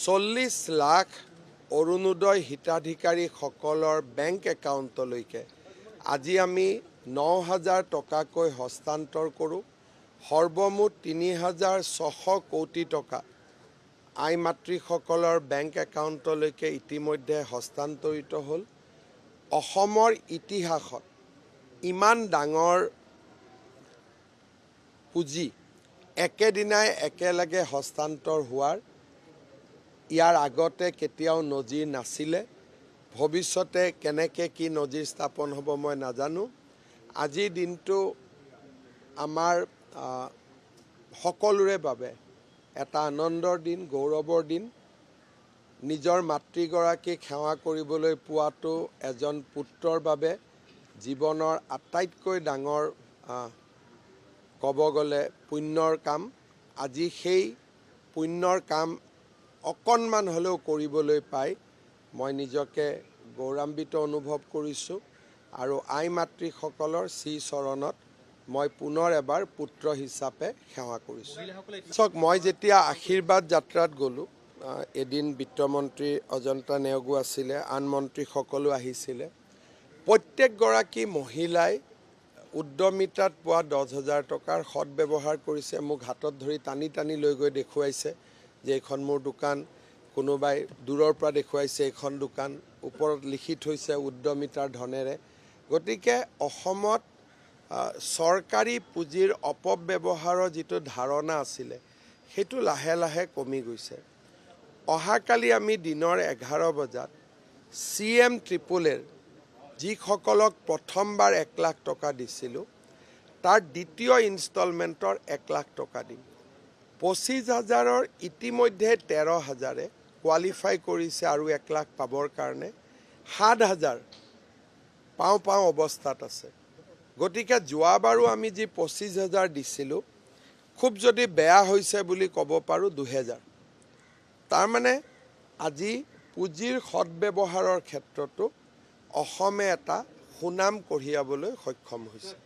40 লাখ অৰুণোদয় হিতাধিকাৰীসকলৰ বেংক একাউণ্টলৈকে আজি আমি 9,000 টকাকৈ হস্তান্তৰ কৰোঁ। সৰ্বমুঠ 3,600 কোটি টকা আই মাতৃসকলৰ বেংক একাউণ্টলৈকে ইতিমধ্যে হস্তান্তৰিত হ'ল। অসমৰ ইতিহাসত ইমান ডাঙৰ পুঁজি একেদিনাই একেলগে হস্তান্তৰ হোৱাৰ ইয়াৰ আগতে কেতিয়াও নজিৰ নাছিলে। ভৱিষ্যতে কেনেকৈ কি নজিৰ স্থাপন হ'ব মই নাজানো। আজিৰ দিনটো আমাৰ সকলোৰে বাবে এটা আনন্দৰ দিন, গৌৰৱৰ দিন। নিজৰ মাতৃগৰাকীক সেৱা কৰিবলৈ পোৱাটো এজন পুত্ৰৰ বাবে জীৱনৰ আটাইতকৈ ডাঙৰ ক'ব গ'লে পুণ্যৰ কাম। আজি সেই পুণ্যৰ কাম অকণমান হ'লেও কৰিবলৈ পাই মই নিজকে গৌৰৱান্বিত অনুভৱ কৰিছোঁ আৰু আই মাতৃসকলৰ শ্ৰীচৰণত মই পুনৰ এবাৰ পুত্ৰ হিচাপে সেৱা কৰিছোঁ। চাওক, মই যেতিয়া আশীৰ্বাদ যাত্ৰাত গ'লোঁ, এদিন বিত্তমন্ত্ৰী অজন্তা নেওগো আছিলে, আন মন্ত্ৰীসকলো আহিছিলে। প্ৰত্যেকগৰাকী মহিলাই উদ্যমিতাত পোৱা 10,000 টকাৰ সৎব্যৱহাৰ কৰিছে। মোক হাতত ধৰি টানি টানি লৈ গৈ দেখুৱাইছে যে এইখন মোৰ দোকান, কোনোবাই দূৰৰ পৰা দেখুৱাইছে এইখন দোকান, ওপৰত লিখি থৈছে উদ্যমিতাৰ ধনেৰে। গতিকে অসমত চৰকাৰী পুঁজিৰ অপব্যৱহাৰৰ যিটো ধাৰণা আছিলে সেইটো লাহে লাহে কমি গৈছে। অহাকালি আমি দিনৰ 11 বজাত CM AAA যিসকলক প্ৰথমবাৰ 1 লাখ টকা দিছিলোঁ তাৰ দ্বিতীয় ইনষ্টলমেণ্টৰ 1 লাখ টকা দিম। 25,000-ৰ ইতিমধ্যে 13,000-এ কোৱালিফাই কৰিছে আৰু 1 লাখ পাবৰ কাৰণে। 7,000 পাওঁ অৱস্থাত আছে। গতিকে যোৱাবাৰো আমি যি 25,000 দিছিলোঁ, খুব যদি বেয়া হৈছে বুলি ক'ব পাৰোঁ 2,000। তাৰমানে আজি পুঁজিৰ সৎব্যৱহাৰৰ ক্ষেত্ৰতো অসমে এটা সুনাম কঢ়িয়াবলৈ সক্ষম হৈছে।